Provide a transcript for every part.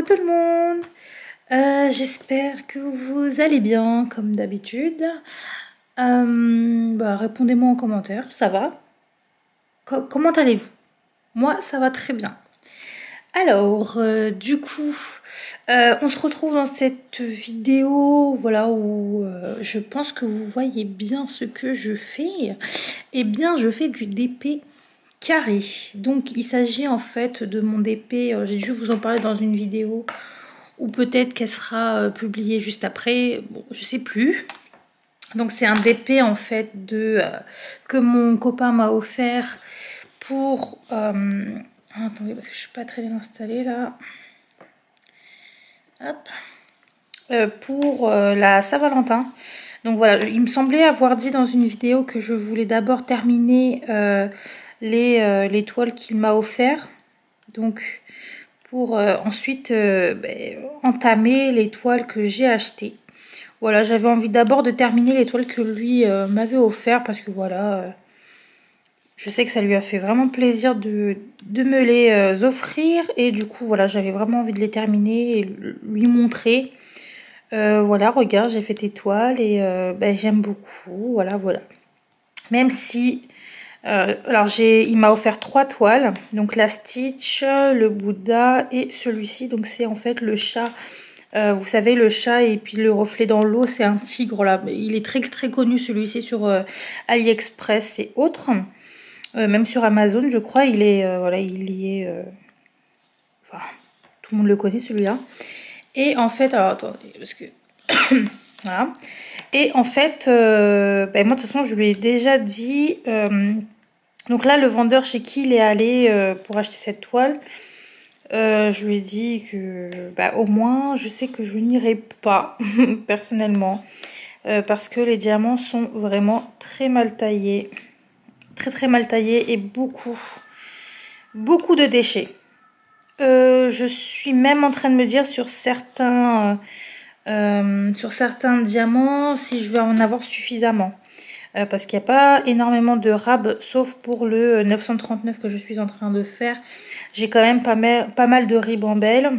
tout le monde. J'espère que vous allez bien comme d'habitude. Répondez-moi en commentaire, ça va? Comment allez-vous? Moi, ça va très bien. Alors, on se retrouve dans cette vidéo, voilà, où je pense que vous voyez bien ce que je fais. Eh bien, je fais du DP carré. Donc, il s'agit en fait de mon DP, j'ai dû vous en parler dans une vidéo, ou peut-être qu'elle sera publiée juste après, bon, je sais plus. Donc, c'est un DP en fait que mon copain m'a offert pour... attendez, parce que je suis pas très bien installée là. Hop. Pour la Saint-Valentin. Donc voilà, il me semblait avoir dit dans une vidéo que je voulais d'abord terminer les toiles qu'il m'a offert. Donc pour ensuite entamer les toiles que j'ai achetées. Voilà, j'avais envie d'abord de terminer les toiles que lui m'avait offert parce que voilà, je sais que ça lui a fait vraiment plaisir de me les offrir et du coup voilà, j'avais vraiment envie de les terminer et lui montrer. Voilà, regarde, j'ai fait tes toiles et j'aime beaucoup, voilà. Même si, il m'a offert 3 toiles, donc la Stitch, le Bouddha et celui-ci, donc c'est en fait le chat. Vous savez, le chat et puis le reflet dans l'eau, c'est un tigre là. Il est très très connu celui-ci sur AliExpress et autres. Même sur Amazon, je crois, il est, il y est... Enfin, tout le monde le connaît celui-là. Et en fait, alors attendez, parce que... voilà. Et en fait, moi de toute façon, je lui ai déjà dit... donc là, le vendeur chez qui il est allé pour acheter cette toile... je lui ai dit que au moins je sais que je n'irai pas personnellement parce que les diamants sont vraiment très mal taillés, très mal taillés et beaucoup de déchets. Je suis même en train de me dire sur certains diamants si je vais en avoir suffisamment. Parce qu'il n'y a pas énormément de rab, sauf pour le 939 que je suis en train de faire. J'ai quand même pas mal de ribambelle.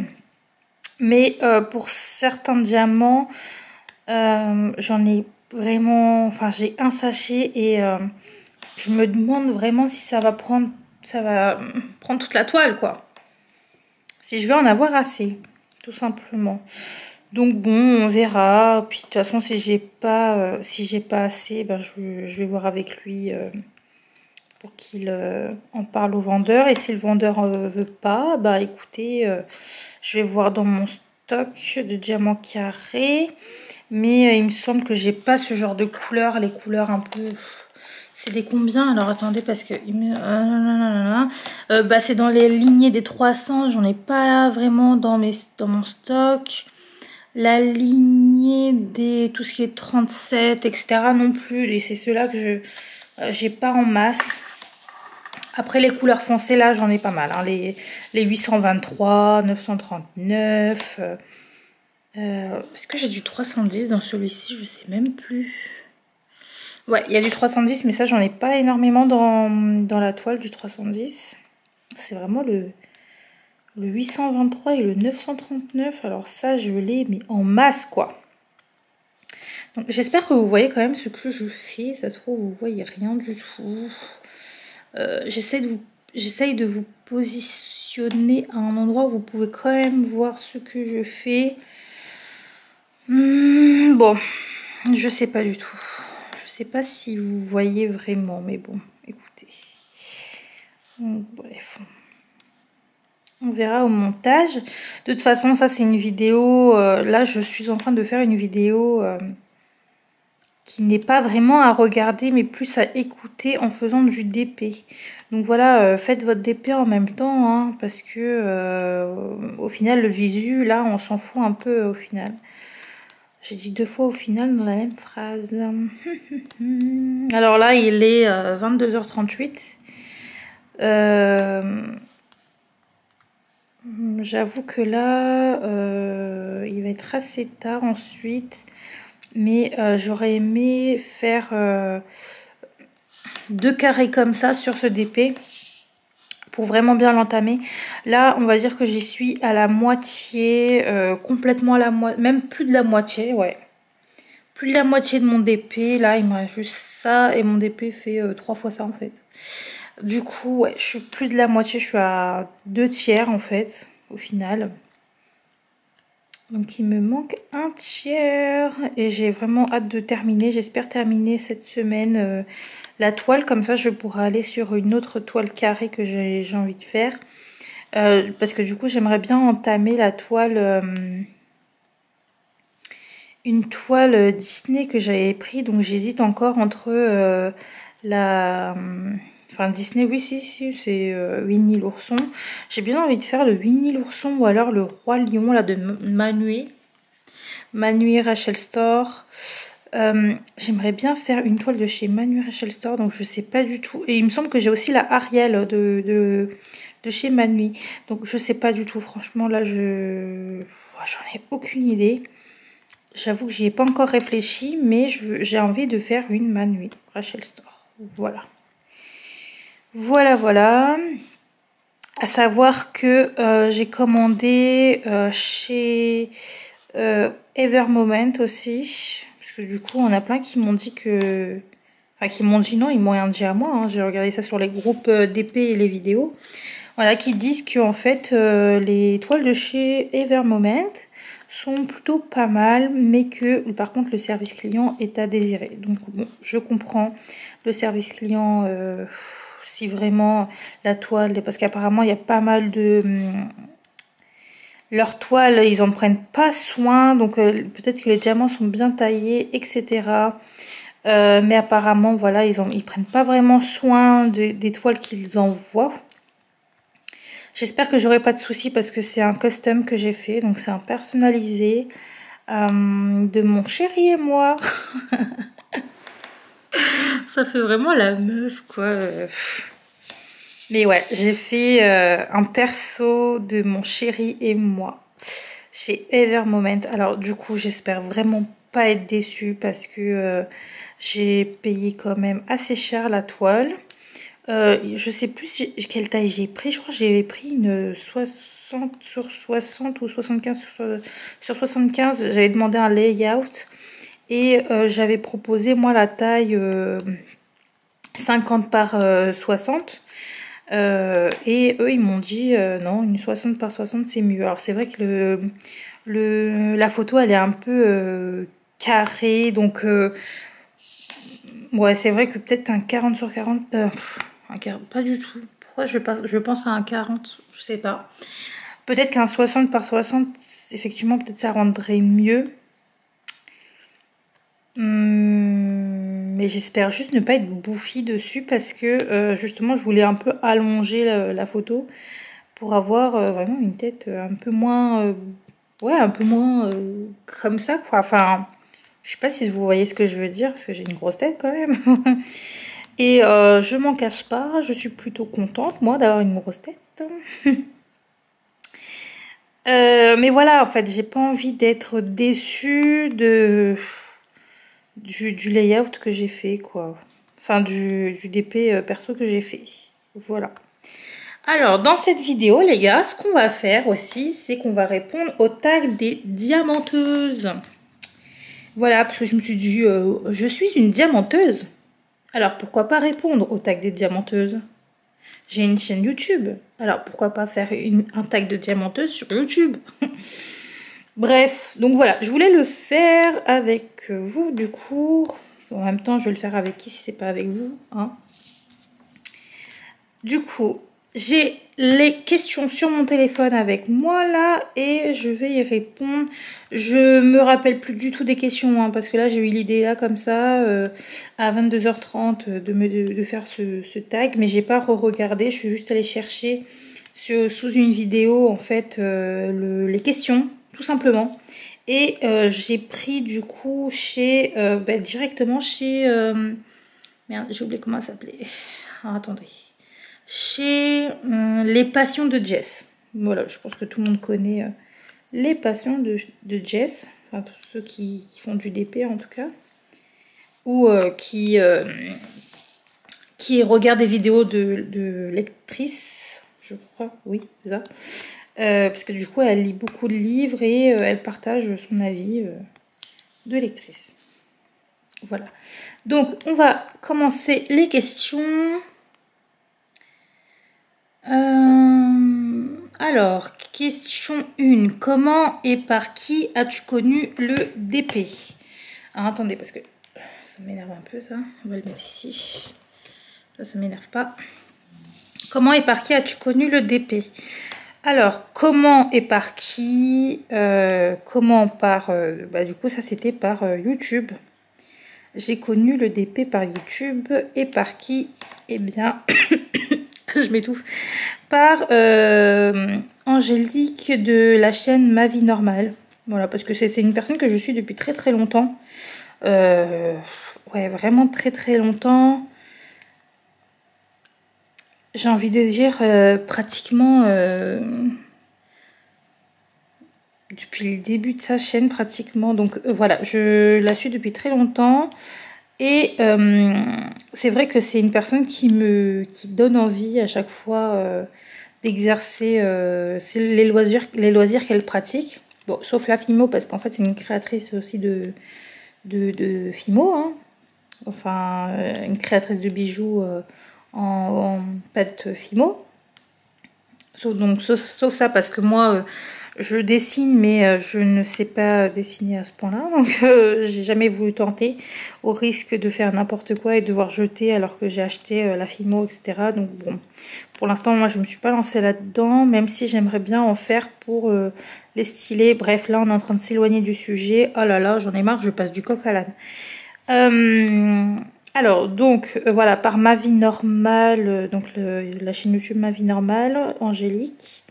Mais pour certains diamants, j'en ai vraiment... Enfin, j'ai un sachet et je me demande vraiment si ça va prendre toute la toile, quoi. Si je vais en avoir assez, tout simplement. Donc bon, on verra. Puis de toute façon, si j'ai pas assez, je vais voir avec lui pour qu'il en parle au vendeur. Et si le vendeur veut pas, écoutez, je vais voir dans mon stock de diamants carrés. Mais il me semble que j'ai pas ce genre de couleurs, les couleurs un peu... C'est des combien? Alors attendez, parce que... c'est dans les lignées des 300, j'en ai pas vraiment dans mon stock. La lignée des tout ce qui est 37, etc. non plus. Et c'est ceux-là que j'ai pas en masse. Après les couleurs foncées, là j'en ai pas mal. Hein. Les 823, 939. Est-ce que j'ai du 310 dans celui-ci? Je sais même plus. Ouais, il y a du 310, mais ça j'en ai pas énormément dans la toile du 310. C'est vraiment le 823 et le 939. Alors ça je l'ai mais en masse quoi. Donc j'espère que vous voyez quand même ce que je fais. Ça se trouve vous voyez rien du tout. J'essaye de vous positionner à un endroit où vous pouvez quand même voir ce que je fais. Bon, je sais pas du tout. Je sais pas si vous voyez vraiment, mais bon, écoutez. Donc, bref. On verra au montage. De toute façon, ça c'est une vidéo... là, je suis en train de faire une vidéo... qui n'est pas vraiment à regarder mais plus à écouter en faisant du DP. Donc voilà, faites votre DP en même temps hein, parce que au final le visu là on s'en fout un peu au final. J'ai dit 2 fois au final dans la même phrase. Alors là il est 22h38. J'avoue que là il va être assez tard ensuite. Mais j'aurais aimé faire 2 carrés comme ça sur ce DP pour vraiment bien l'entamer. Là, on va dire que j'y suis à la moitié, complètement à la moitié, même plus de la moitié, ouais. Plus de la moitié de mon DP. Là, il me reste juste ça et mon DP fait 3 fois ça en fait. Du coup, ouais, je suis plus de la moitié, je suis à 2/3 en fait, au final. Donc il me manque un tiers et j'ai vraiment hâte de terminer. J'espère terminer cette semaine la toile, comme ça je pourrai aller sur une autre toile carrée que j'ai envie de faire. Parce que du coup j'aimerais bien entamer la toile, une toile Disney que j'avais pris. Donc j'hésite encore entre la... Enfin Disney, oui si, c'est Winnie l'ourson. J'ai bien envie de faire le Winnie l'ourson ou alors le Roi Lion là de Manu Rachel Store. J'aimerais bien faire une toile de chez Manu Rachel Store, donc je sais pas du tout. Et il me semble que j'ai aussi la Ariel de chez Manu. Donc je sais pas du tout, franchement là j'en ai aucune idée. J'avoue que j'y ai pas encore réfléchi, mais j'ai envie de faire une Manu Rachel Store. Voilà. Voilà. À savoir que j'ai commandé chez Ever Moment aussi. Parce que du coup, on a plein qui m'ont dit que... Enfin, qui m'ont dit non, ils m'ont rien dit à moi. Hein. J'ai regardé ça sur les groupes d'épée et les vidéos. Voilà, qui disent que en fait, les toiles de chez Ever Moment sont plutôt pas mal, mais que par contre, le service client est à désirer. Donc bon, je comprends le service client... si vraiment la toile, parce qu'apparemment il y a pas mal de leurs toiles, ils en prennent pas soin, donc peut-être que les diamants sont bien taillés, etc. Mais apparemment voilà, ils prennent pas vraiment soin des toiles qu'ils envoient. J'espère que j'aurai pas de soucis parce que c'est un custom que j'ai fait, donc c'est un personnalisé de mon chéri et moi. Ça fait vraiment la meuf quoi. Mais ouais, j'ai fait un perso de mon chéri et moi chez Ever Moment. Alors du coup, j'espère vraiment pas être déçue parce que j'ai payé quand même assez cher la toile. Je sais plus quelle taille j'ai pris. Je crois que j'avais pris une 60 sur 60 ou 75 sur 75. J'avais demandé un layout et j'avais proposé moi la taille 50 par 60. Et eux ils m'ont dit non, une 60 par 60 c'est mieux. Alors c'est vrai que la photo elle est un peu carrée, donc ouais c'est vrai que peut-être un 40 sur 40, pas du tout. Pourquoi je pense à un 40, je sais pas. Peut-être qu'un 60 par 60 effectivement peut-être ça rendrait mieux. Mais j'espère juste ne pas être bouffie dessus parce que justement je voulais un peu allonger la photo pour avoir vraiment une tête un peu moins ouais un peu moins comme ça quoi. Enfin je sais pas si vous voyez ce que je veux dire parce que j'ai une grosse tête quand même. Et je m'en cache pas, je suis plutôt contente moi d'avoir une grosse tête. Mais voilà, en fait j'ai pas envie d'être déçue du layout que j'ai fait quoi, enfin du DP perso que j'ai fait. Voilà. Alors dans cette vidéo les gars, ce qu'on va faire aussi c'est qu'on va répondre au tag des diamanteuses. Voilà, parce que je me suis dit je suis une diamanteuse, alors pourquoi pas répondre au tag des diamanteuses. J'ai une chaîne YouTube, alors pourquoi pas faire un tag de diamanteuse sur YouTube. Bref, donc voilà, je voulais le faire avec vous du coup. En même temps, je vais le faire avec qui si c'est pas avec vous, hein. Du coup, j'ai les questions sur mon téléphone avec moi là et je vais y répondre. Je me rappelle plus du tout des questions hein, parce que là j'ai eu l'idée là comme ça à 22h30 de faire ce tag, mais j'ai pas re-regardé. Je suis juste allée chercher sous une vidéo en fait les questions tout simplement. Et j'ai pris du coup chez directement chez merde, j'ai oublié comment ça s'appelait. Alors, attendez. Chez Les Passions de Jess. Voilà, je pense que tout le monde connaît Les Passions de Jess. Enfin, tous ceux qui font du DP en tout cas. Ou qui regardent des vidéos de lectrices. je crois, oui, c'est ça. Parce que du coup, elle lit beaucoup de livres et elle partage son avis de lectrice. Voilà. Donc, on va commencer les questions. Alors, question 1. Comment et par qui as-tu connu le DP? Alors, attendez, parce que ça m'énerve un peu, ça. On va le mettre ici. Ça m'énerve pas. Comment et par qui as-tu connu le DP? Alors, comment et par qui? Comment par... du coup, ça, c'était par YouTube. J'ai connu le DP par YouTube. Et par qui? Eh bien... je m'étouffe. Par Angélique de la chaîne Ma Vie Normale. Voilà, parce que c'est une personne que je suis depuis très très longtemps. Ouais, vraiment très très longtemps. J'ai envie de dire pratiquement depuis le début de sa chaîne pratiquement. Donc voilà, je la suis depuis très longtemps. Et c'est vrai que c'est une personne qui donne envie à chaque fois d'exercer les loisirs qu'elle pratique. Bon, sauf la Fimo, parce qu'en fait, c'est une créatrice aussi de Fimo. Hein. Enfin, une créatrice de bijoux en pâte Fimo. Sauf ça, parce que moi, je dessine, mais je ne sais pas dessiner à ce point-là. Donc, j'ai jamais voulu tenter, au risque de faire n'importe quoi et de devoir jeter alors que j'ai acheté la Fimo, etc. Donc, bon, pour l'instant, moi, je ne me suis pas lancée là-dedans, même si j'aimerais bien en faire pour les stylés. Bref, là, on est en train de s'éloigner du sujet. Oh là là, j'en ai marre, je passe du coq à l'âne. Alors, donc, voilà, par Ma Vie Normale, donc la chaîne YouTube Ma Vie Normale, Angélique.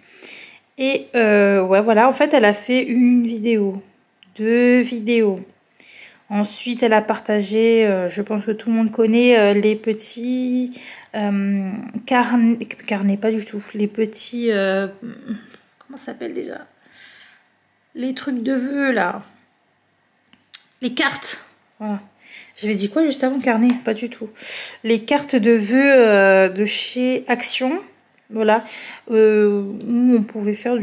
Et ouais, voilà, en fait, elle a fait une vidéo, 2 vidéos. Ensuite, elle a partagé, je pense que tout le monde connaît, les petits carnets, pas du tout, les petits, comment ça s'appelle déjà? Les trucs de vœux, là. Les cartes, voilà. J'avais dit quoi juste avant carnet? Pas du tout. Les cartes de vœux de chez Action. Voilà. Où on pouvait faire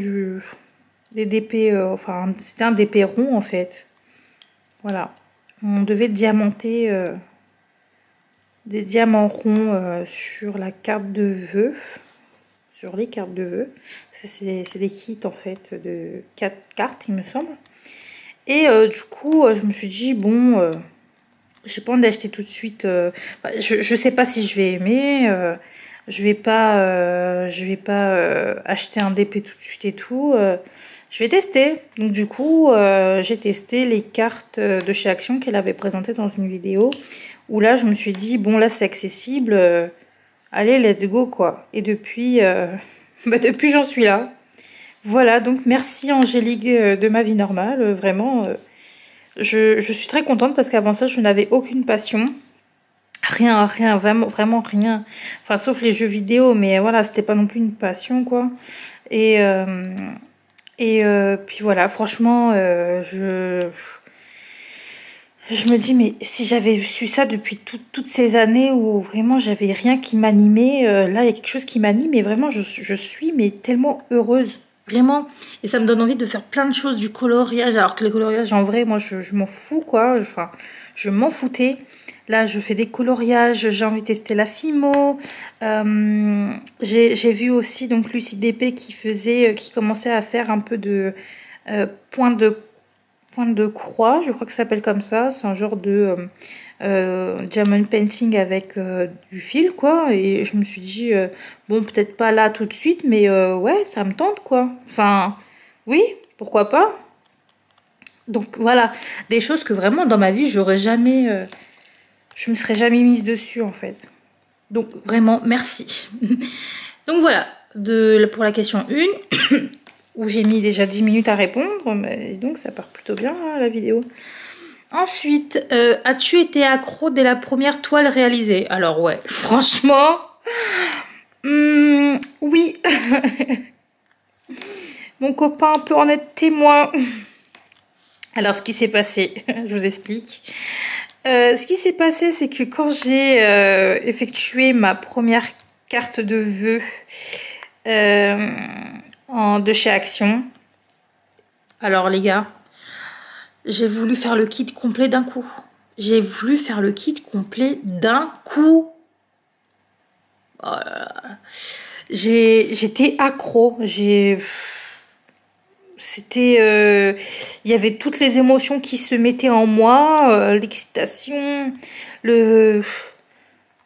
des DP. Enfin, c'était un DP rond en fait. Voilà. On devait diamanter des diamants ronds sur la carte de vœux. Sur les cartes de vœux. C'est des kits en fait de 4 cartes, il me semble. Et du coup, je me suis dit, bon... j'ai pas envie d'acheter tout de suite. Je sais pas si je vais aimer. Je vais pas acheter un DP tout de suite et tout. Je vais tester. Donc du coup, j'ai testé les cartes de chez Action qu'elle avait présentées dans une vidéo. Où là, je me suis dit, bon là c'est accessible. Allez, let's go quoi. Et depuis, depuis j'en suis là. Voilà, donc merci Angélique de Ma Vie Normale. Vraiment... Je suis très contente parce qu'avant ça, je n'avais aucune passion. Rien, vraiment rien. Enfin, sauf les jeux vidéo, mais voilà, c'était pas non plus une passion, quoi. Et puis voilà, franchement, je me dis, mais si j'avais su ça depuis toutes ces années où vraiment j'avais rien qui m'animait, là, il y a quelque chose qui m'anime et vraiment, je suis mais tellement heureuse. Vraiment, et ça me donne envie de faire plein de choses, du coloriage, alors que le coloriage en vrai, moi je m'en fous quoi, enfin je m'en foutais. Là je fais des coloriages, j'ai envie de tester la Fimo, j'ai vu aussi donc Lucie DP qui commençait à faire un peu de pointe de croix, je crois que ça s'appelle comme ça, c'est un genre de diamond painting avec du fil quoi, et je me suis dit bon peut-être pas là tout de suite mais ouais ça me tente quoi, enfin oui pourquoi pas. Donc voilà, des choses que vraiment dans ma vie j'aurais jamais je me serais jamais mise dessus en fait, donc vraiment merci. Donc voilà pour la question 1 où j'ai mis déjà 10 minutes à répondre, mais donc ça part plutôt bien hein, la vidéo. Ensuite, as-tu été accro dès la première toile réalisée? Alors ouais, franchement, oui. Mon copain peut en être témoin. Alors ce qui s'est passé, je vous explique. Ce qui s'est passé, c'est que quand j'ai effectué ma première carte de vœux, de chez Action. Alors les gars, j'ai voulu faire le kit complet d'un coup. J'ai voulu faire le kit complet d'un coup. Oh là là. J'étais accro. C'était... il y avait toutes les émotions qui se mettaient en moi. L'excitation, le...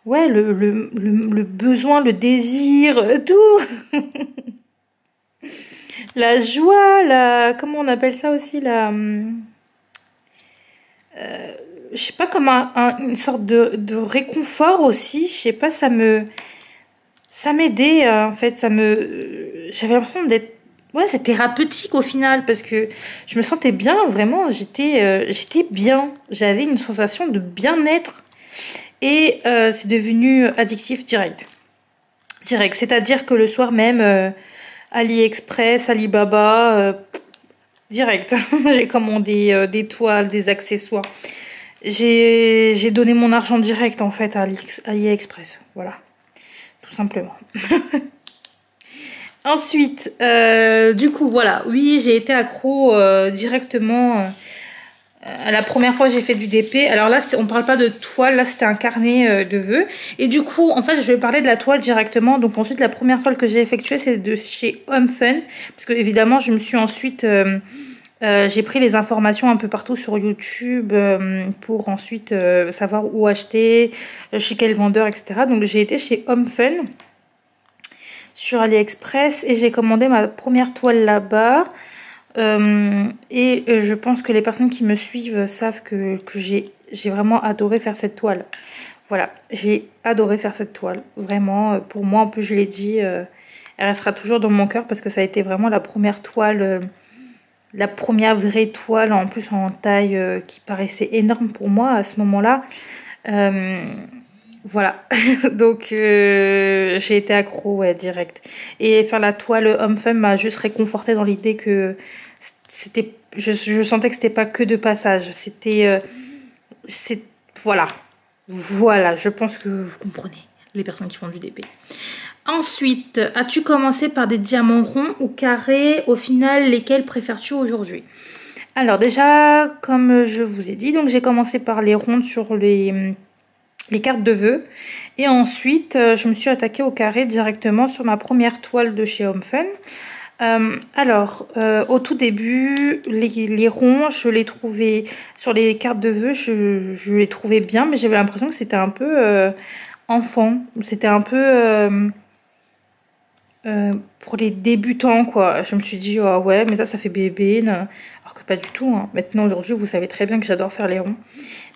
Ouais, le besoin, le désir, tout. La joie, la... Comment on appelle ça aussi, la... je sais pas, comme une sorte de réconfort aussi. Je sais pas, ça m'aidait, en fait. J'avais l'impression d'être... Ouais, c'est thérapeutique au final, parce que je me sentais bien, vraiment. J'étais bien. J'avais une sensation de bien-être. Et c'est devenu addictif direct. Direct. C'est-à-dire que le soir même, AliExpress, Alibaba, direct. J'ai commandé des toiles, des accessoires. J'ai donné mon argent direct en fait à AliExpress. Voilà. Tout simplement. Ensuite, du coup, voilà. Oui, j'ai été accro directement. La première fois j'ai fait du DP, alors là on parle pas de toile, là c'était un carnet de vœux. Et du coup en fait je vais parler de la toile directement. Donc ensuite la première toile que j'ai effectuée c'est de chez Home Fun. Parce que évidemment je me suis ensuite... j'ai pris les informations un peu partout sur YouTube pour ensuite savoir où acheter, chez quel vendeur, etc. Donc j'ai été chez Home Fun sur AliExpress et j'ai commandé ma première toile là-bas. Je pense que les personnes qui me suivent savent que j'ai vraiment adoré faire cette toile. Voilà, j'ai adoré faire cette toile. Vraiment, pour moi, en plus je l'ai dit, elle restera toujours dans mon cœur parce que ça a été vraiment la première toile, la première vraie toile, en plus en taille qui paraissait énorme pour moi à ce moment-là. Voilà, donc j'ai été accro, ouais, direct. Et faire la toile homme-femme m'a juste réconfortée dans l'idée que c'était, je sentais que c'était pas que de passage. Voilà, voilà, je pense que vous comprenez, les personnes qui font du DP. Ensuite, as-tu commencé par des diamants ronds ou carrés? Au final, lesquels préfères-tu aujourd'hui? Alors déjà, comme je vous ai dit, donc j'ai commencé par les rondes sur les cartes de vœux. Et ensuite, je me suis attaquée au carré directement sur ma première toile de chez Home Fun. Au tout début, les ronds, je les trouvais sur les cartes de vœux, je les trouvais bien, mais j'avais l'impression que c'était un peu enfant. C'était un peu pour les débutants, quoi. Je me suis dit, oh ouais, mais ça fait bébé. Non. Alors que pas du tout. Hein. Maintenant, aujourd'hui, vous savez très bien que j'adore faire les ronds.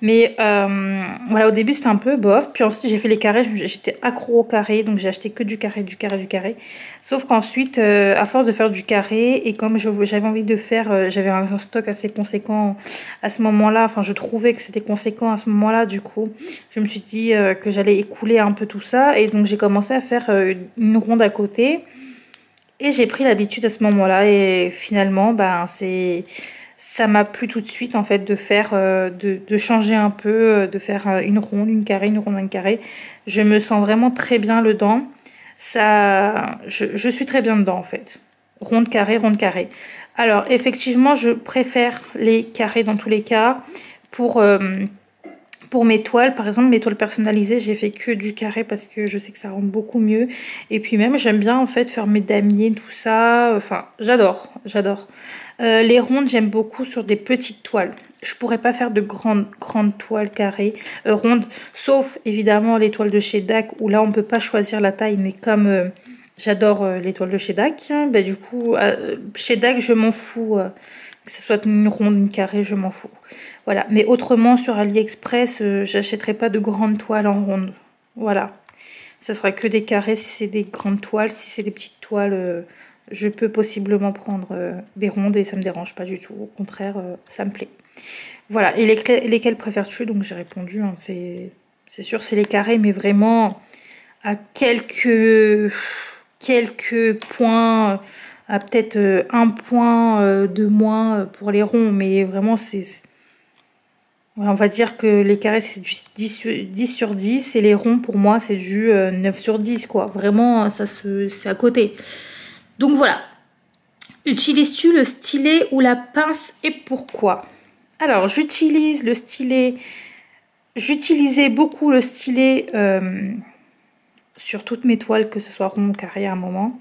Mais voilà, au début, c'était un peu bof. Puis ensuite, j'ai fait les carrés. J'étais accro au carré. Donc, j'ai acheté que du carré, du carré, du carré. Sauf qu'ensuite, à force de faire du carré, et comme j'avais envie de faire... j'avais un stock assez conséquent à ce moment-là. Enfin, je trouvais que c'était conséquent à ce moment-là. Du coup, je me suis dit que j'allais écouler un peu tout ça. Et donc, j'ai commencé à faire une ronde à côté. Et j'ai pris l'habitude à ce moment-là. Et finalement, ben, ça m'a plu tout de suite en fait de faire, de changer un peu, de faire une ronde, une carré, une ronde, une carré. Je me sens vraiment très bien dedans. Je suis très bien dedans en fait. Ronde, carré, ronde, carré. Alors effectivement, je préfère les carrés dans tous les cas. Pour mes toiles, par exemple, mes toiles personnalisées, j'ai fait que du carré parce que je sais que ça rend beaucoup mieux. Et puis même, j'aime bien en fait faire mes damiers, tout ça. Enfin, j'adore, j'adore. Les rondes, j'aime beaucoup sur des petites toiles. Je pourrais pas faire de grandes toiles carrées, rondes, sauf évidemment les toiles de chez DAC où là on peut pas choisir la taille, mais comme j'adore les toiles de chez DAC, hein, bah, du coup chez DAC je m'en fous, que ce soit une ronde, une carrée, je m'en fous. Voilà, mais autrement sur AliExpress, j'achèterai pas de grandes toiles en ronde. Voilà, ça sera que des carrés si c'est des grandes toiles, si c'est des petites toiles. Je peux possiblement prendre des rondes et ça me dérange pas du tout. Au contraire, ça me plaît. Voilà, et lesquels préfères-tu? Donc j'ai répondu, hein, c'est sûr c'est les carrés, mais vraiment à quelques points, à peut-être un point de moins pour les ronds, mais vraiment Voilà, on va dire que les carrés c'est du 10 sur 10 et les ronds pour moi c'est du 9 sur 10 quoi. Vraiment c'est à côté. Donc voilà. Utilises-tu le stylet ou la pince et pourquoi? Alors j'utilise le stylet. J'utilisais beaucoup le stylet sur toutes mes toiles, que ce soit rond ou carré à un moment.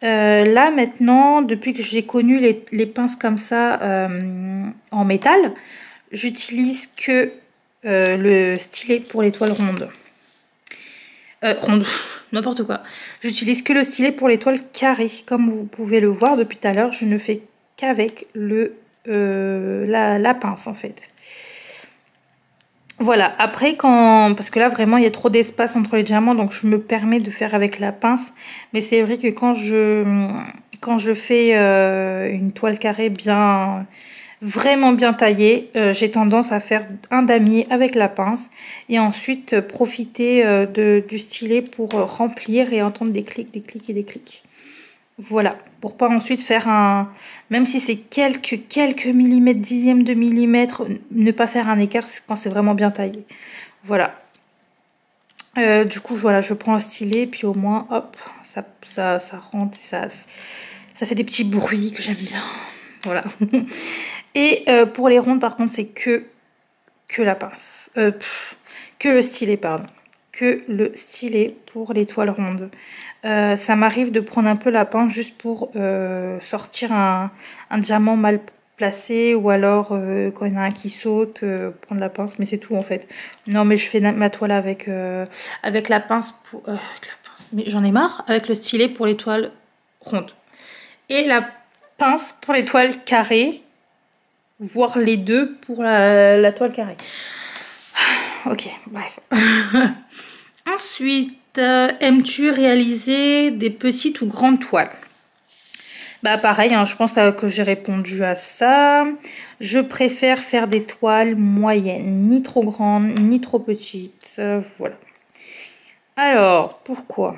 Là maintenant, depuis que j'ai connu les pinces comme ça en métal, j'utilise que le stylet pour les toiles rondes. Rondes, n'importe quoi. J'utilise que le stylet pour les toiles carrées. Comme vous pouvez le voir depuis tout à l'heure, je ne fais qu'avec la pince en fait. Voilà, après parce que là vraiment il y a trop d'espace entre les diamants, donc je me permets de faire avec la pince. Mais c'est vrai que quand je fais une toile carrée vraiment bien taillée, j'ai tendance à faire un damier avec la pince et ensuite profiter du stylet pour remplir et entendre des clics, des clics et des clics. Voilà, pour pas ensuite faire même si c'est quelques millimètres, dixièmes de millimètre, ne pas faire un écart quand c'est vraiment bien taillé. Voilà. Du coup, voilà, je prends un stylet, puis au moins, hop, ça rentre, ça fait des petits bruits que j'aime bien. Voilà. Et pour les rondes, par contre, c'est que la pince. Que le stylet, pardon. Que le stylet pour les toiles rondes. Ça m'arrive de prendre un peu la pince juste pour sortir un diamant mal placé ou alors quand il y en a un qui saute, prendre la pince, mais c'est tout en fait. Non, mais je fais ma toile avec la pince. Mais j'en ai marre, avec le stylet pour les toiles rondes. Et la pince pour les toiles carrées, voire les deux pour la toile carrée. Ok, bref. Ensuite, aimes-tu réaliser des petites ou grandes toiles? Bah pareil, hein, je pense que j'ai répondu à ça. Je préfère faire des toiles moyennes, ni trop grandes, ni trop petites. Voilà. Alors, pourquoi?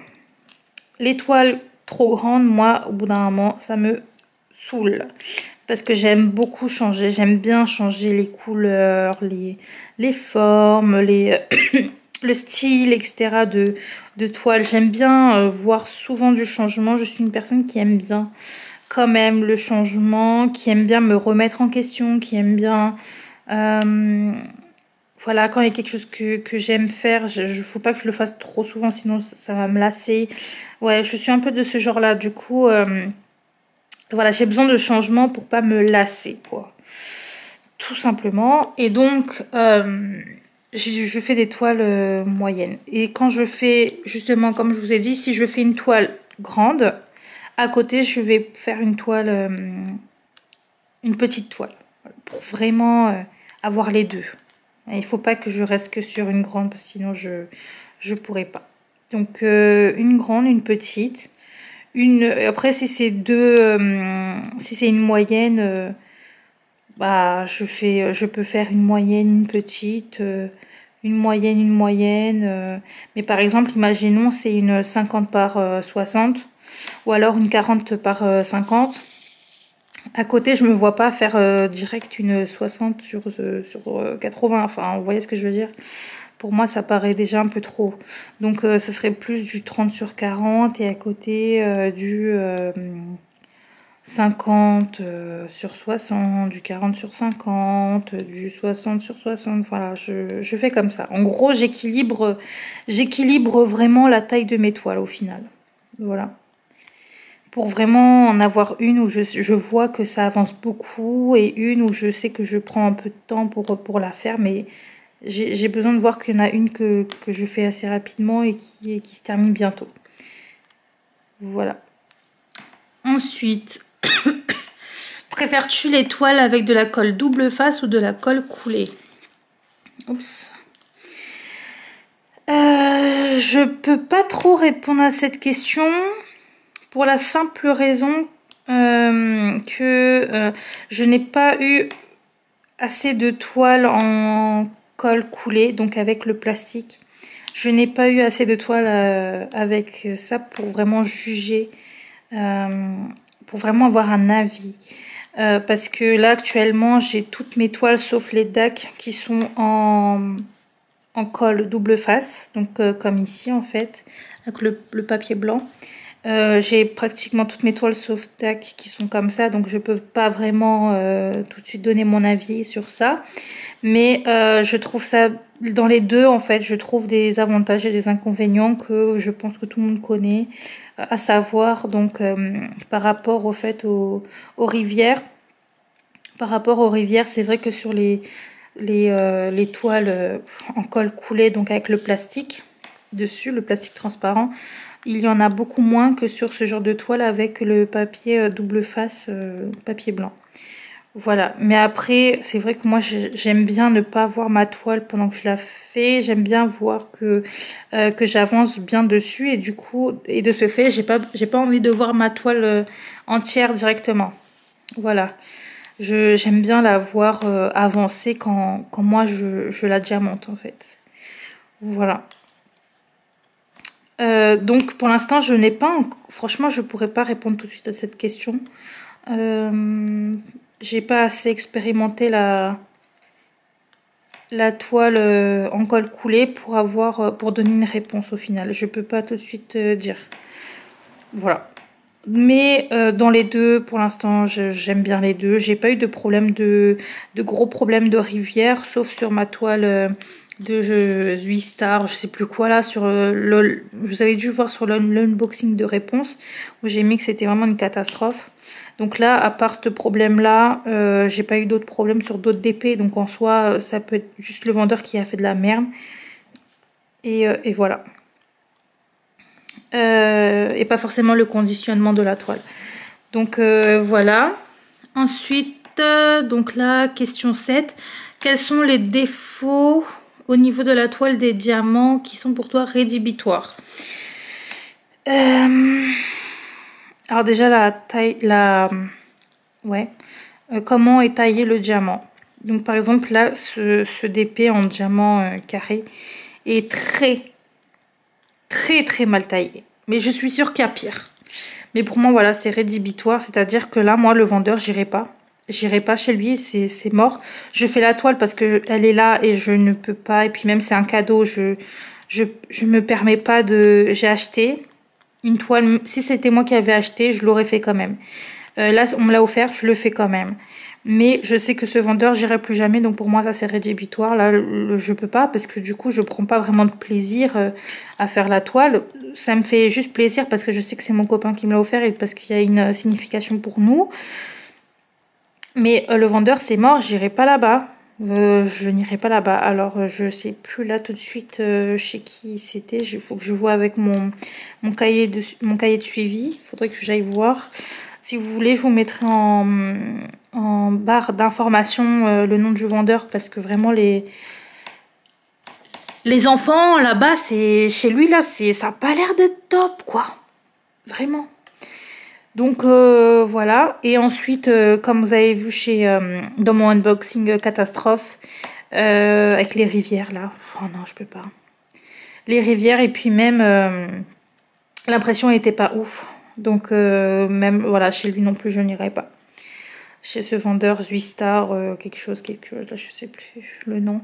Les toiles trop grandes, moi, au bout d'un moment, ça me saoule. Parce que j'aime beaucoup changer, j'aime bien changer les couleurs, les formes, le style, etc. de toile. J'aime bien voir souvent du changement. Je suis une personne qui aime bien quand même le changement, qui aime bien me remettre en question, qui aime bien... voilà, quand il y a quelque chose que j'aime faire, faut pas que je le fasse trop souvent, sinon ça va me lasser. Ouais, je suis un peu de ce genre-là. Du coup, voilà, j'ai besoin de changement pour pas me lasser, quoi. Tout simplement. Et donc, je fais des toiles moyennes. Et quand je fais, justement, comme je vous ai dit, si je fais une toile grande, à côté, je vais faire une toile, une petite toile. Pour vraiment avoir les deux. Et il faut pas que je reste que sur une grande, parce que sinon je pourrais pas. Donc, une grande, une petite. Après, si c'est si c'est une moyenne... bah, je peux faire une moyenne, une petite, une moyenne. Mais par exemple, imaginons, c'est une 50 par 60 ou alors une 40 par 50. À côté, je me vois pas faire direct une 60 sur 80. Enfin, vous voyez ce que je veux dire? Pour moi, ça paraît déjà un peu trop. Donc, ce serait plus du 30 sur 40 et à côté du... 50 sur 60, du 40 sur 50, du 60 sur 60, voilà, je fais comme ça. En gros, j'équilibre vraiment la taille de mes toiles au final. Voilà. Pour vraiment en avoir une où je vois que ça avance beaucoup et une où je sais que je prends un peu de temps pour la faire, mais j'ai besoin de voir qu'il y en a une que je fais assez rapidement et qui se termine bientôt. Voilà. Ensuite... Préfères-tu les toiles avec de la colle double face ou de la colle coulée? Oups. Je peux pas trop répondre à cette question pour la simple raison que je n'ai pas eu assez de toiles en colle coulée, donc avec le plastique. Je n'ai pas eu assez de toiles avec ça pour vraiment juger, pour vraiment avoir un avis. Parce que là actuellement j'ai toutes mes toiles sauf les DAC qui sont en colle double face, donc comme ici en fait, avec le papier blanc. J'ai pratiquement toutes mes toiles sauf DAC qui sont comme ça, donc je peux pas vraiment tout de suite donner mon avis sur ça. Mais je trouve ça, dans les deux en fait, je trouve des avantages et des inconvénients que je pense que tout le monde connaît, à savoir donc par rapport au fait aux rivières. Par rapport aux rivières, c'est vrai que sur les toiles en colle coulée, donc avec le plastique dessus, le plastique transparent, il y en a beaucoup moins que sur ce genre de toile avec le papier double face, papier blanc. Voilà, mais après, c'est vrai que moi j'aime bien ne pas voir ma toile pendant que je la fais. J'aime bien voir que j'avance bien dessus et du coup, et de ce fait, j'ai pas envie de voir ma toile entière directement. Voilà. J'aime bien la voir avancer quand moi je la diamante en fait. Voilà. Donc pour l'instant je n'ai pas, franchement je pourrais pas répondre tout de suite à cette question. J'ai pas assez expérimenté la toile en colle coulée pour donner une réponse au final. Je peux pas tout de suite dire. Voilà. Mais dans les deux, pour l'instant, j'aime bien les deux. J'ai pas eu de problème de gros problèmes de rivière, sauf sur ma toile de 8 stars, je sais plus quoi là, sur LOL. Vous avez dû voir sur l'unboxing de réponse où j'ai mis que c'était vraiment une catastrophe. Donc là, à part ce problème-là, j'ai pas eu d'autres problèmes sur d'autres DP. Donc en soi, ça peut être juste le vendeur qui a fait de la merde. Et voilà. Et pas forcément le conditionnement de la toile. Donc voilà. Ensuite, donc là, question 7. Quels sont les défauts au niveau de la toile des diamants qui sont pour toi rédhibitoires? Alors déjà, la taille, ouais. Comment est taillé le diamant? Donc par exemple, là, ce DP en diamant carré est très mal taillé. Mais je suis sûre qu'il y a pire. Mais pour moi, voilà, c'est rédhibitoire. C'est-à-dire que là, moi, le vendeur, j'irai pas. J'irai pas chez lui, c'est mort. Je fais la toile parce que elle est là et je ne peux pas. Et puis même, c'est un cadeau. Je me permets pas de... J'ai acheté une toile. Si c'était moi qui avais acheté, je l'aurais fait quand même. Là, on me l'a offert, je le fais quand même. Mais je sais que ce vendeur, j'irai plus jamais. Donc pour moi, ça c'est rédhibitoire. Là, je peux pas parce que du coup, je prends pas vraiment de plaisir à faire la toile. Ça me fait juste plaisir parce que je sais que c'est mon copain qui me l'a offert et parce qu'il y a une signification pour nous. Mais le vendeur, c'est mort. J'irai pas là-bas. Je n'irai pas là-bas. Alors, je sais plus là tout de suite chez qui c'était. Il faut que je vois avec mon cahier de suivi. Il faudrait que j'aille voir. Si vous voulez, je vous mettrai en barre d'information le nom du vendeur parce que vraiment les enfants là-bas, c'est chez lui là, ça a pas l'air d'être top quoi, vraiment. Donc voilà. Et ensuite, comme vous avez vu dans mon unboxing catastrophe avec les rivières là, oh non, je peux pas. Les rivières et puis même l'impression n'était pas ouf. Donc même voilà, chez lui non plus, je n'irai pas. Chez ce vendeur Zuistar, quelque chose, là je sais plus le nom.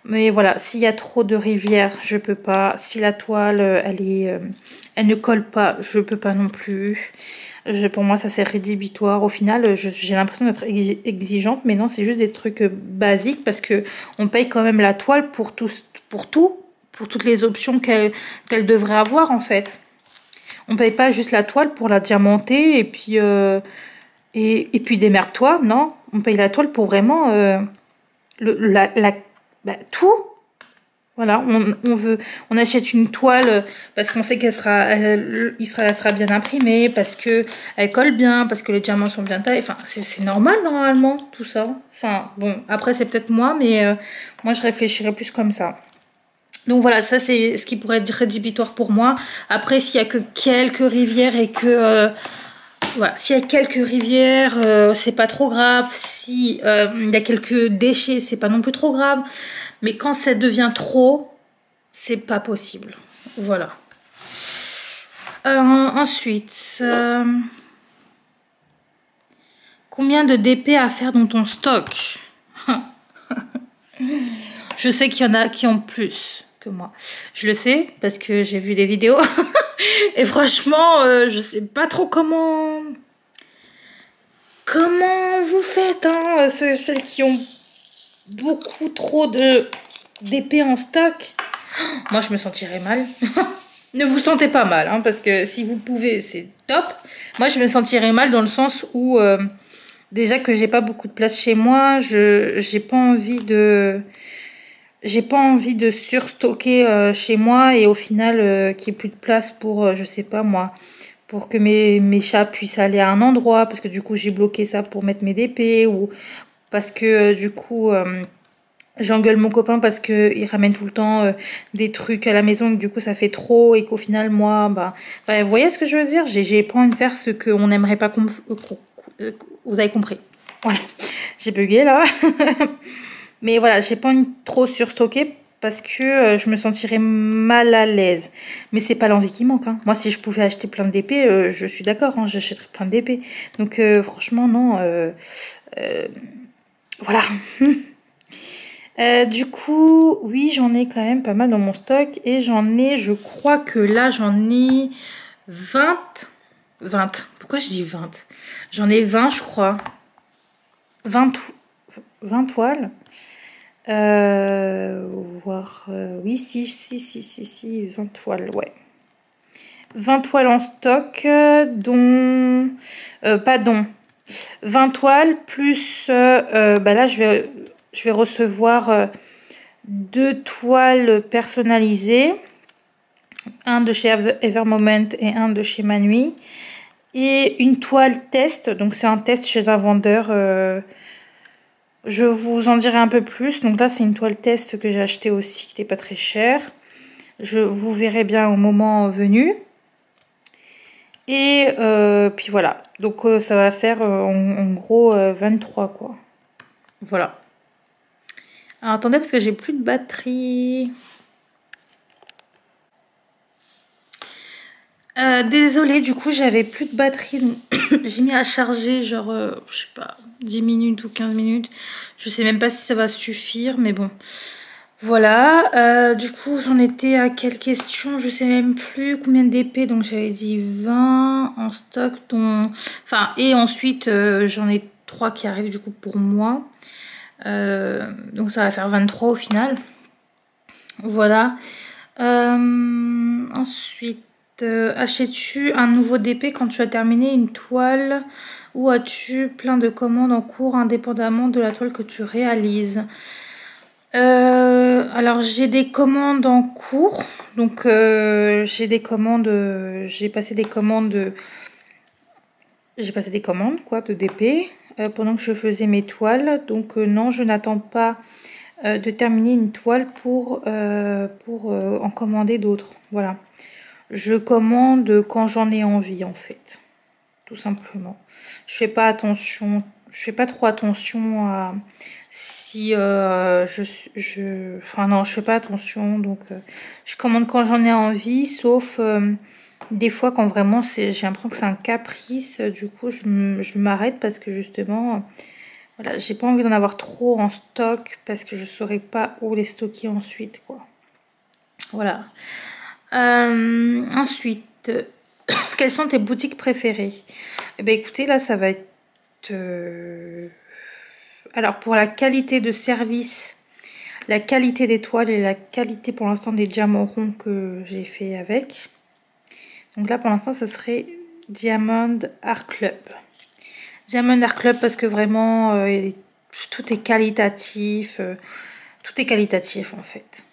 Mais voilà, s'il y a trop de rivières, je peux pas. Si la toile, elle ne colle pas, je peux pas non plus. Pour moi, ça c'est rédhibitoire. Au final, j'ai l'impression d'être exigeante, mais non, c'est juste des trucs basiques parce que on paye quand même la toile pour toutes les options qu'elle devrait avoir en fait. On paye pas juste la toile pour la diamanter et puis démerde-toi, non. On paye la toile pour vraiment tout. Voilà, on achète une toile parce qu'on sait qu'elle sera bien imprimée, parce que elle colle bien, parce que les diamants sont bien taillés. Enfin, c'est normal normalement tout ça. Enfin bon, après c'est peut-être moi, mais moi je réfléchirais plus comme ça. Donc voilà, ça c'est ce qui pourrait être rédhibitoire pour moi. Après, s'il y a que quelques rivières et que voilà, s'il y a quelques rivières, c'est pas trop grave. Si il y a quelques déchets, c'est pas non plus trop grave. Mais quand ça devient trop, c'est pas possible. Voilà. Ensuite, Combien de DP à faire dans ton stock? Je sais qu'il y en a qui ont plus que moi. Je le sais parce que j'ai vu des vidéos. Et franchement, je sais pas trop comment vous faites, hein, celles qui ont beaucoup trop de d'épées en stock. Moi, je me sentirais mal. Ne vous sentez pas mal, hein, parce que si vous pouvez, c'est top. Moi, je me sentirais mal dans le sens où déjà que j'ai pas beaucoup de place chez moi, j'ai pas envie de surstocker chez moi et au final qu'il n'y ait plus de place pour je sais pas moi, pour que mes chats puissent aller à un endroit parce que du coup j'ai bloqué ça pour mettre mes DP ou parce que du coup j'engueule mon copain parce que il ramène tout le temps des trucs à la maison et que du coup ça fait trop et qu'au final moi vous voyez ce que je veux dire, j'ai pas envie de faire ce qu'on n'aimerait pas vous avez compris. Voilà, j'ai bugué là. Mais voilà, j'ai pas envie de trop surstocker parce que je me sentirais mal à l'aise. Mais c'est pas l'envie qui manque, hein. Moi, si je pouvais acheter plein d'épées, je suis d'accord, hein, j'achèterais plein d'épées. Donc franchement, non. Voilà. Du coup, oui, j'en ai quand même pas mal dans mon stock. Et j'en ai, je crois que là, j'en ai 20. 20. Pourquoi je dis 20? J'en ai 20, je crois. 20 toiles. Oui, si, 20 toiles, ouais. 20 toiles en stock, dont... pas dont. 20 toiles, plus... là, je vais recevoir 2 toiles personnalisées. Un de chez Evermoment et un de chez Manui. Et une toile test, donc c'est un test chez un vendeur... je vous en dirai un peu plus. Donc là, c'est une toile test que j'ai acheté aussi, qui n'était pas très chère. Vous verrez bien au moment venu. Et puis voilà. Donc ça va faire en gros 23 quoi. Voilà. Alors attendez parce que j'ai plus de batterie. Désolée, du coup j'avais plus de batterie. J'ai mis à charger genre, je sais pas, 10 minutes ou 15 minutes. Je sais même pas si ça va suffire, mais bon. Voilà, du coup j'en étais à quelle question? Je sais même plus combien d'épées. Donc j'avais dit 20 en stock, dont... Enfin, et ensuite j'en ai 3 qui arrivent du coup pour moi. Donc ça va faire 23 au final. Voilà. Ensuite... achètes-tu un nouveau DP quand tu as terminé une toile ou as-tu plein de commandes en cours indépendamment de la toile que tu réalises? Alors j'ai des commandes en cours, donc j'ai des commandes, j'ai passé des commandes quoi de DP pendant que je faisais mes toiles. Donc non, je n'attends pas de terminer une toile pour en commander d'autres. Voilà. Je commande quand j'en ai envie en fait, tout simplement. Je fais pas trop attention à si enfin non, je fais pas attention, donc je commande quand j'en ai envie, sauf des fois quand vraiment j'ai l'impression que c'est un caprice, du coup je m'arrête parce que justement, voilà, j'ai pas envie d'en avoir trop en stock parce que je saurais pas où les stocker ensuite, quoi. Voilà. Ensuite, quelles sont tes boutiques préférées? Eh bien, écoutez, là, ça va être... Alors, pour la qualité de service, la qualité des toiles et la qualité, pour l'instant, des diamants ronds que j'ai fait avec. Donc là, pour l'instant, ce serait Diamond Art Club. Diamond Art Club parce que vraiment, tout est qualitatif. Tout est qualitatif, en fait.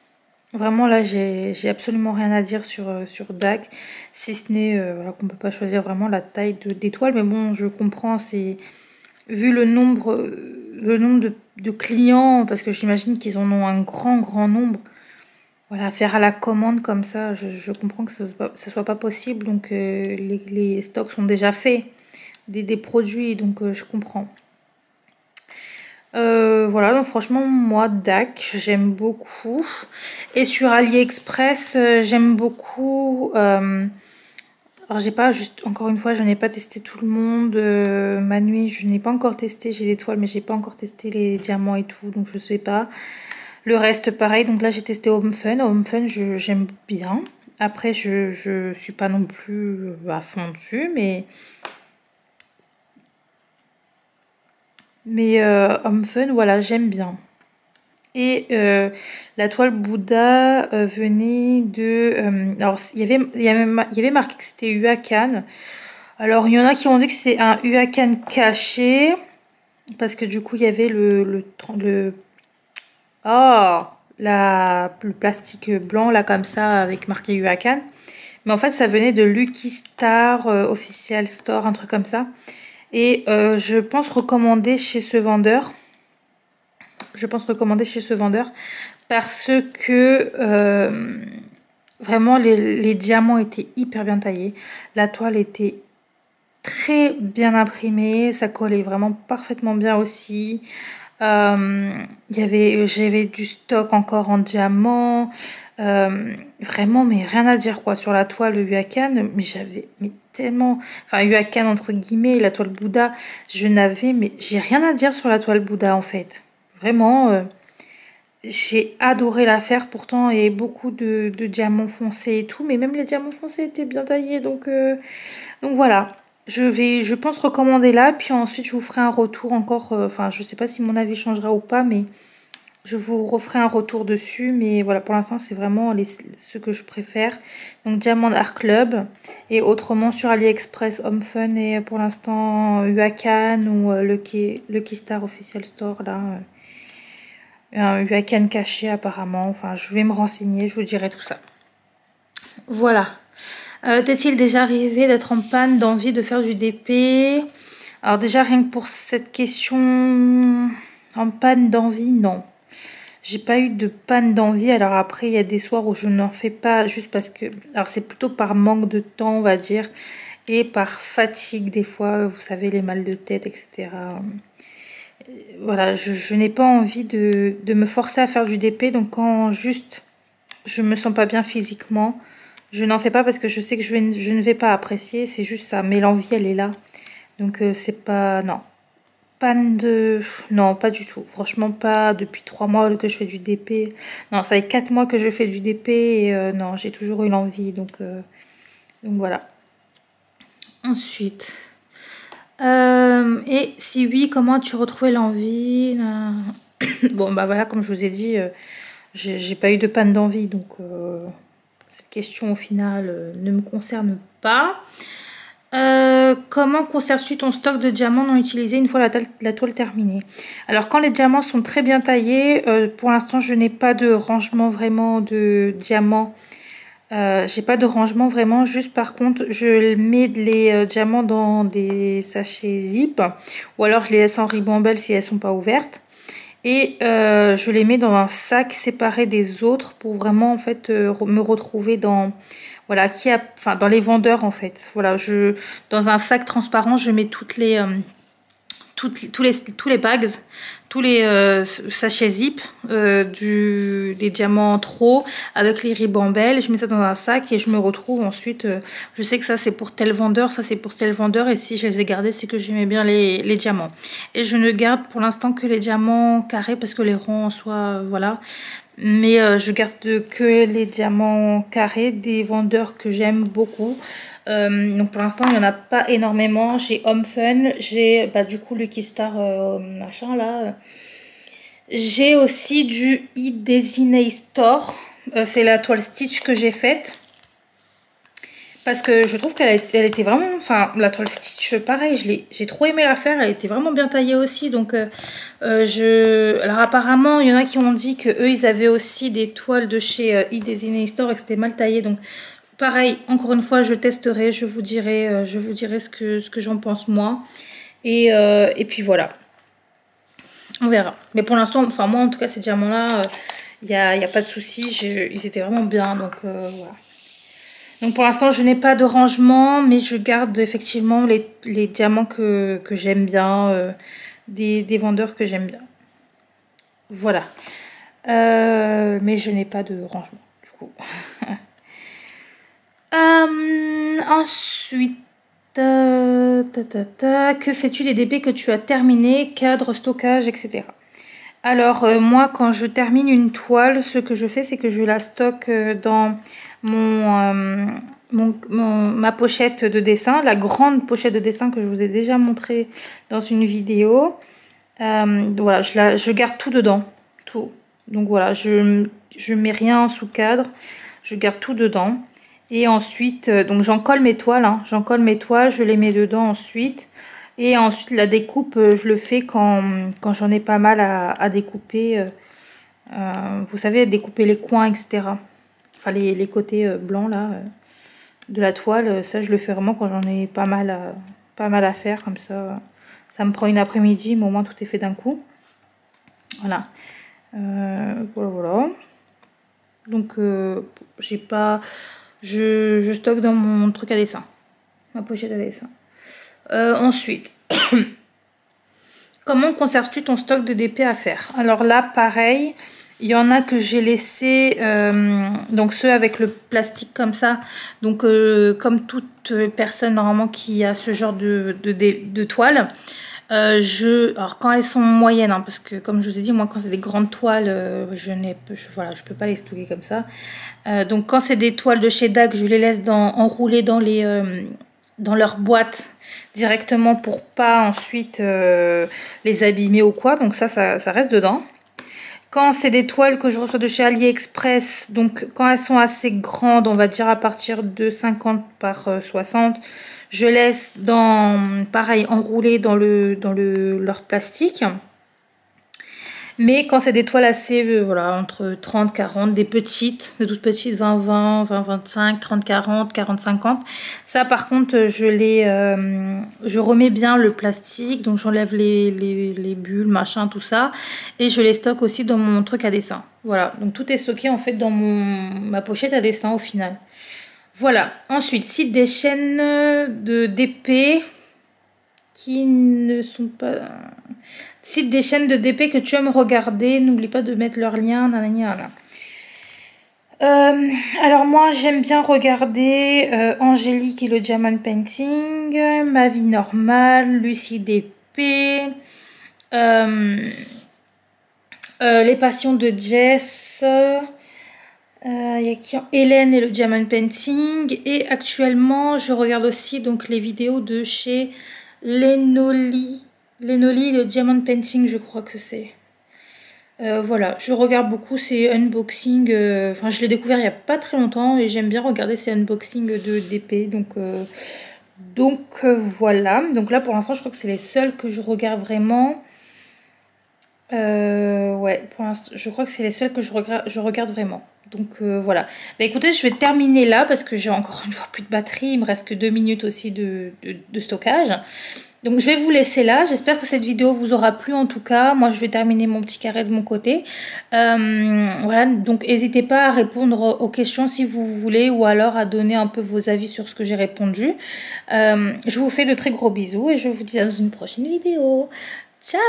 Vraiment là j'ai absolument rien à dire sur DAC, si ce n'est voilà, qu'on peut pas choisir vraiment la taille d'étoile, mais bon je comprends, c'est vu le nombre de clients, parce que j'imagine qu'ils en ont un grand nombre, voilà, faire à la commande comme ça, je comprends que ce soit pas possible, donc les stocks sont déjà faits des produits, donc je comprends. Voilà, donc franchement moi DAC j'aime beaucoup, et sur AliExpress j'aime beaucoup Alors j'ai pas, juste encore une fois, je n'ai pas testé tout le monde. Ma nuit, je n'ai pas encore testé. J'ai des toiles, mais j'ai pas encore testé les diamants et tout, donc je sais pas. Le reste, pareil. Donc là, j'ai testé Home Fun. Home Fun, j'aime bien. Après, je suis pas non plus à fond dessus, mais Home Fun, voilà, j'aime bien. Et la toile Bouddha venait de... alors, il y avait marqué que c'était Huacan. Alors, il y en a qui ont dit que c'est un Huacan caché. Parce que du coup, il y avait oh, le plastique blanc, là, comme ça, avec marqué Huacan. Mais en fait, ça venait de Lucky Star Official Store, un truc comme ça. Et je pense recommander chez ce vendeur. Je pense recommander chez ce vendeur. Parce que vraiment, les diamants étaient hyper bien taillés. La toile était très bien imprimée. Ça collait vraiment parfaitement bien aussi. J'avais du stock encore en diamant. Vraiment, mais rien à dire quoi. Sur la toile Huacan, mais j'avais tellement... Enfin, Huacan entre guillemets, la toile Bouddha, mais j'ai rien à dire sur la toile Bouddha en fait. Vraiment... j'ai adoré la faire, pourtant il y avait beaucoup de diamants foncés et tout, mais même les diamants foncés étaient bien taillés, donc voilà. Je pense recommander là, puis ensuite je vous ferai un retour encore, enfin je sais pas si mon avis changera ou pas, mais je vous referai un retour dessus, mais voilà, pour l'instant c'est vraiment ceux que je préfère. Donc Diamond Art Club, et autrement sur AliExpress, Home Fun, et pour l'instant Huacan ou Lucky Star Official Store là. Un Huacan caché apparemment. Enfin, je vais me renseigner, je vous dirai tout ça. Voilà. T'est-il déjà arrivé d'être en panne d'envie de faire du DP? Alors déjà, rien que pour cette question, en panne d'envie, non. J'ai pas eu de panne d'envie. Alors après, il y a des soirs où je n'en fais pas juste parce que... Alors c'est plutôt par manque de temps, on va dire, et par fatigue des fois, vous savez, les mal de tête, etc. Voilà, je n'ai pas envie de me forcer à faire du DP, donc quand juste je me sens pas bien physiquement, je n'en fais pas parce que je sais que je ne vais pas apprécier, c'est juste ça, mais l'envie elle est là. Donc c'est pas... Non. Panne de... Non, pas du tout. Franchement pas depuis 3 mois que je fais du DP. Non, ça fait 4 mois que je fais du DP et non, j'ai toujours eu l'envie, donc voilà. Ensuite... et si oui, comment as-tu retrouvé l'envie? Bon, bah voilà, comme je vous ai dit, j'ai pas eu de panne d'envie, donc cette question au final ne me concerne pas. Comment conserves-tu ton stock de diamants non utilisés une fois la toile terminée? Alors, quand les diamants sont très bien taillés, pour l'instant, je n'ai pas de rangement vraiment de diamants. J'ai pas de rangement vraiment, juste par contre je mets les diamants dans des sachets zip, ou alors je les laisse en ribambelle si elles sont pas ouvertes, et je les mets dans un sac séparé des autres pour vraiment en fait me retrouver dans... Voilà, enfin dans les vendeurs en fait. Voilà, dans un sac transparent je mets tous les bags, tous les sachets zip des diamants trop avec les ribambelles. Je mets ça dans un sac et je me retrouve ensuite. Je sais que ça c'est pour tel vendeur, ça c'est pour tel vendeur, et si je les ai gardés c'est que j'aimais bien les diamants. Et je ne garde pour l'instant que les diamants carrés parce que les ronds en soi, voilà. Mais je garde que les diamants carrés des vendeurs que j'aime beaucoup. Donc pour l'instant il n'y en a pas énormément. J'ai Home Fun, j'ai du coup Lucky Star machin là. J'ai aussi du eDesine Store. C'est la toile Stitch que j'ai faite. Parce que je trouve qu'elle était vraiment... Enfin, la toile Stitch, pareil, j'ai trop aimé la faire. Elle était vraiment bien taillée aussi. Donc, alors apparemment, il y en a qui ont dit que eux ils avaient aussi des toiles de chez eDesine Store et que c'était mal taillé. Donc, pareil, encore une fois, je testerai. Je vous dirai ce que j'en pense moi. Et puis voilà. On verra. Mais pour l'instant, enfin moi en tout cas, ces diamants-là, il n'y a pas de souci. Ils étaient vraiment bien. Donc, voilà. Donc pour l'instant je n'ai pas de rangement, mais je garde effectivement les diamants que j'aime bien, des vendeurs que j'aime bien. Voilà. Mais je n'ai pas de rangement du coup. Ensuite, que fais-tu des DP que tu as terminé, cadre, stockage, etc. Alors moi quand je termine une toile, ce que je fais c'est que je la stocke dans ma pochette de dessin, la grande pochette de dessin que je vous ai déjà montré dans une vidéo. Voilà, je garde tout dedans, tout. Donc voilà, je mets rien sous cadre, je garde tout dedans. Et ensuite, donc j'en colle mes toiles, hein. J'en colle mes toiles, je les mets dedans ensuite. Et ensuite, la découpe, je le fais quand j'en ai pas mal à découper. Vous savez, découper les coins, etc. Enfin, les côtés blancs, là, de la toile. Ça, je le fais vraiment quand j'en ai pas mal à faire. Comme ça, ça me prend une après-midi, mais au moins, tout est fait d'un coup. Voilà. Voilà. Donc, j'ai pas... Je stocke dans mon truc à dessin. Ma pochette à dessin. Ensuite, comment conserves-tu ton stock de DP à faire? Alors là, pareil, il y en a que j'ai laissé, donc ceux avec le plastique comme ça. Donc, comme toute personne normalement qui a ce genre de toile, alors quand elles sont moyennes, hein, parce que comme je vous ai dit, moi quand c'est des grandes toiles, voilà, je peux pas les stocker comme ça. Donc quand c'est des toiles de chez DAC, je les laisse enrouler dans leur boîte directement pour pas ensuite les abîmer ou quoi. Donc ça reste dedans. Quand c'est des toiles que je reçois de chez AliExpress, donc quand elles sont assez grandes, on va dire à partir de 50 par 60, je laisse pareil, enrouler dans leur plastique. Mais quand c'est des toiles assez, voilà, entre 30, 40, des toutes petites, 20, 20, 20, 25, 30, 40, 40, 50. Ça, par contre, je remets bien le plastique, donc j'enlève les bulles, machin, tout ça. Et je les stocke aussi dans mon truc à dessin. Voilà, donc tout est stocké en fait dans ma pochette à dessin au final. Voilà, ensuite, cite des chaînes de DP qui ne sont pas... Cite des chaînes de DP que tu aimes regarder. N'oublie pas de mettre leur lien. Nanana. Alors moi j'aime bien regarder Angélique et le Diamond Painting, Ma vie normale, Lucie DP, Les passions de Jess, y a qui, Hélène et le Diamond Painting. Et actuellement je regarde aussi donc les vidéos de chez Lenoli, le Diamond Painting, je crois que c'est. Voilà, je regarde beaucoup ces unboxings. Enfin, je l'ai découvert il n'y a pas très longtemps et j'aime bien regarder ces unboxings de DP. Donc voilà. Donc là, pour l'instant, je crois que c'est les seuls que je regarde vraiment. Ouais, pour l'instant, je crois que c'est les seuls que je regarde vraiment. Donc voilà. Bah écoutez, je vais terminer là parce que j'ai encore une fois plus de batterie. Il me reste que 2 minutes aussi de stockage. Donc je vais vous laisser là, j'espère que cette vidéo vous aura plu en tout cas. Moi je vais terminer mon petit carré de mon côté. Voilà, donc n'hésitez pas à répondre aux questions si vous voulez ou alors à donner un peu vos avis sur ce que j'ai répondu. Je vous fais de très gros bisous et je vous dis dans une prochaine vidéo. Ciao!